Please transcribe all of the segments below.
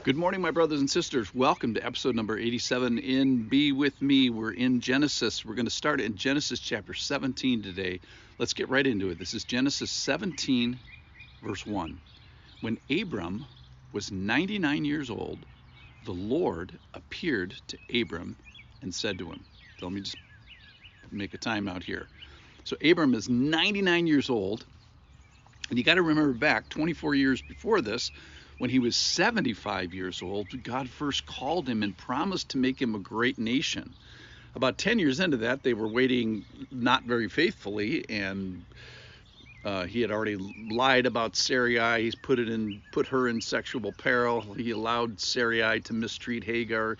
Good morning, my brothers and sisters. Welcome to episode number 87 in Be With Me. We're in Genesis. We're going to start in Genesis chapter 17 today. Let's get right into it. This is Genesis 17, verse 1. When Abram was 99 years old, the Lord appeared to Abram and said to him, so let me just make a timeout here. So Abram is 99 years old, and you got to remember back 24 years before this, when he was 75 years old, God first called him and promised to make him a great nation. About 10 years into that, they were waiting not very faithfully, and he had already lied about Sarai. He's put her in sexual peril. He allowed Sarai to mistreat Hagar,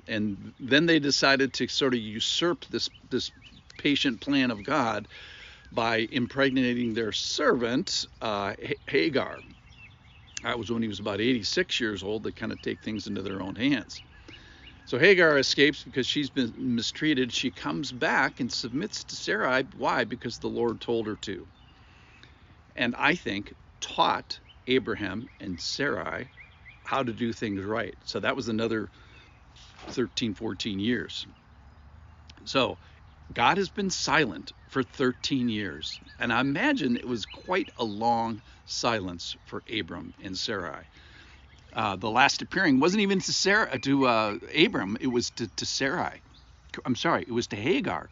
and then they decided to sort of usurp this patient plan of God by impregnating their servant Hagar. That was when he was about 86 years old. They kind of take things into their own hands. So Hagar escapes because she's been mistreated. She comes back and submits to Sarai. Why? Because the Lord told her to. And I think taught Abraham and Sarai how to do things right. So that was another 13, 14 years. So God has been silent for 13 years. And I imagine it was quite a long silence for Abram and Sarai. The last appearing wasn't even to Abram, it was to Sarai. I'm sorry, it was to Hagar.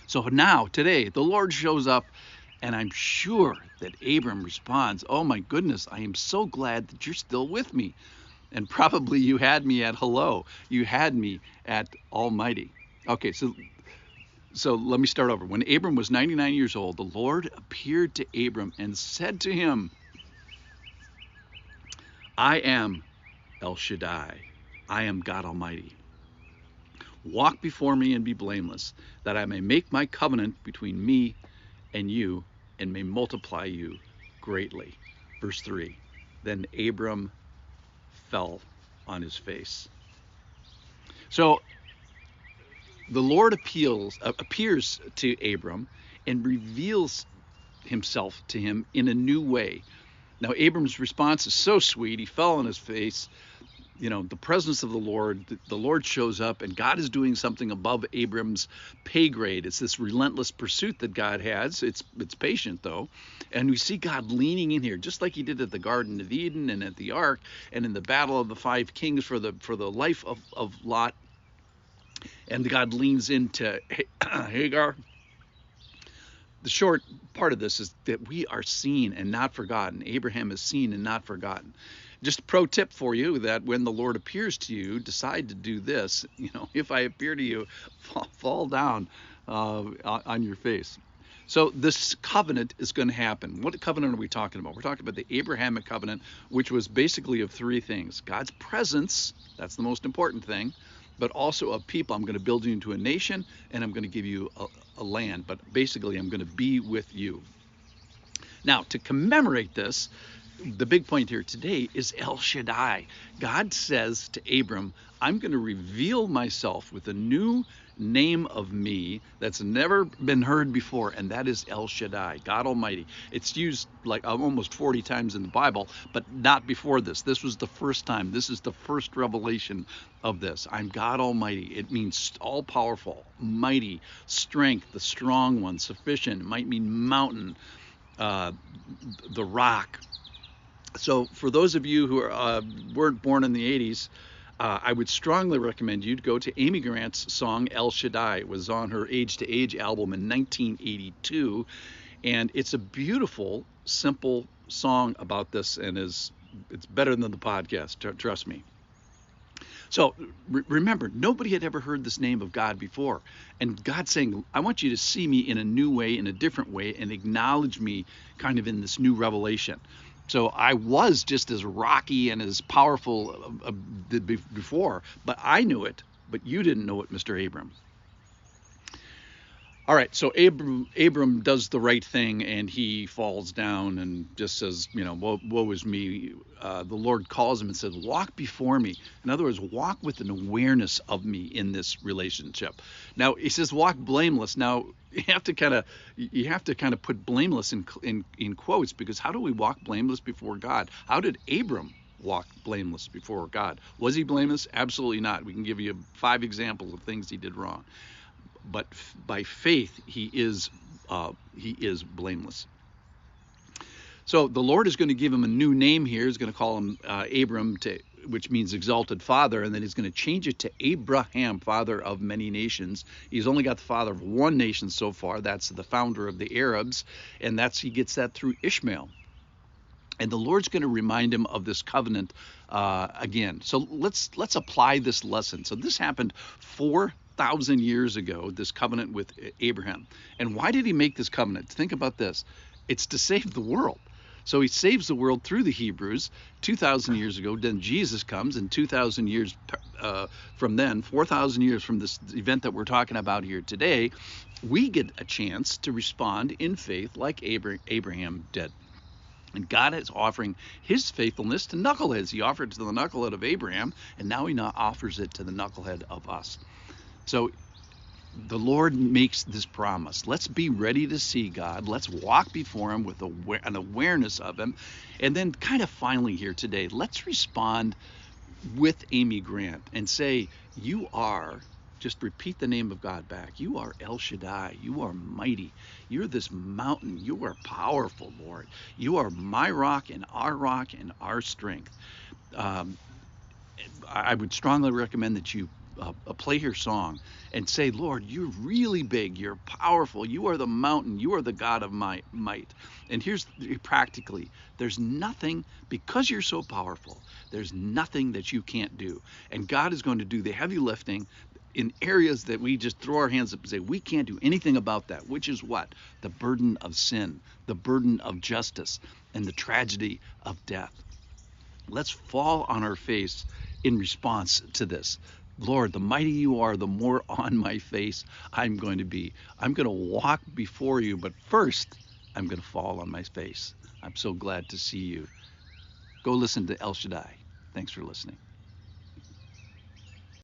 So now, today, the Lord shows up, and I'm sure that Abram responds, "Oh my goodness, I am so glad that you're still with me." And probably you had me at hello. You had me at Almighty. Okay, so let me start over. When Abram was 99 years old, the Lord appeared to Abram and said to him, "I am El Shaddai. I am God Almighty. Walk before me and be blameless, that I may make my covenant between me and you and may multiply you greatly." Verse 3. Then Abram fell on his face. So the Lord appears to Abram and reveals himself to him in a new way. Now, Abram's response is so sweet. He fell on his face. You know, the presence of the Lord shows up, and God is doing something above Abram's pay grade. It's this relentless pursuit that God has. It's patient, though. And we see God leaning in here, just like he did at the Garden of Eden and at the Ark and in the battle of the five kings for the life of Lot. And God leans into Hagar. The short part of this is that we are seen and not forgotten. Abraham is seen and not forgotten. Just a pro tip for you, that when the Lord appears to you, decide to do this. You know, if I appear to you, fall down on your face. So this covenant is going to happen. What covenant are we talking about? We're talking about the Abrahamic covenant, which was basically of three things. God's presence, that's the most important thing, but also a people. I'm going to build you into a nation, and I'm going to give you a land. But basically, I'm going to be with you. Now, to commemorate this, the big point here today is El Shaddai. God says to Abram, "I'm going to reveal myself with a new name of me that's never been heard before, and that is El Shaddai, God Almighty." It's used like almost 40 times in the Bible, but not before this. This was the first time. This is the first revelation of this. I'm God Almighty. It means all powerful, mighty, strength, the strong one, sufficient. It might mean mountain, the rock. So for those of you who weren't born in the 80s, I would strongly recommend you to go to Amy Grant's song El Shaddai. It was on her Age to Age album in 1982, and it's a beautiful, simple song about this, and it's better than the podcast, trust me. So remember, nobody had ever heard this name of God before, and God's saying, "I want you to see me in a new way, in a different way, and acknowledge me kind of in this new revelation." So I was just as rocky and as powerful before, but I knew it, but you didn't know it, Mr. Abram. All right, so Abram does the right thing, and he falls down and just says, you know, woe is me. The Lord calls him and says, "Walk before me." In other words, walk with an awareness of me in this relationship. Now he says, "Walk blameless." Now you have to kind of put blameless in quotes, because how do we walk blameless before God? How did Abram walked blameless before God. Was he blameless? Absolutely not. We can give you 5 examples of things he did wrong. But by faith, he is blameless. So the Lord is going to give him a new name here. He's going to call him Abram, which means exalted father, and then he's going to change it to Abraham, father of many nations. He's only got the father of one nation so far. That's the founder of the Arabs, and he gets that through Ishmael. And the Lord's going to remind him of this covenant again. So let's apply this lesson. So this happened 4,000 years ago, this covenant with Abraham. And why did he make this covenant? Think about this. It's to save the world. So he saves the world through the Hebrews 2,000 years ago. Then Jesus comes, and 2,000 years from then, 4,000 years from this event that we're talking about here today, we get a chance to respond in faith like Abraham did. And God is offering his faithfulness to knuckleheads. He offered it to the knucklehead of Abraham, and now he offers it to the knucklehead of us. So the Lord makes this promise. Let's be ready to see God. Let's walk before him with an awareness of him. And then kind of finally here today, let's respond with Amy Grant and say, you are, just repeat the name of God back. You are El Shaddai. You are mighty. You're this mountain. You are powerful, Lord. You are my rock and our strength. I would strongly recommend that you play your song and say, Lord, you're really big, you're powerful, you are the mountain, you are the God of my might. And here's practically, there's nothing, because you're so powerful, there's nothing that you can't do. And God is going to do the heavy lifting in areas that we just throw our hands up and say, we can't do anything about that, which is what? The burden of sin, the burden of justice, and the tragedy of death. Let's fall on our face in response to this. Lord, the mighty you are, the more on my face I'm going to be. I'm going to walk before you, but first I'm going to fall on my face. I'm so glad to see you. Go listen to El Shaddai. Thanks for listening.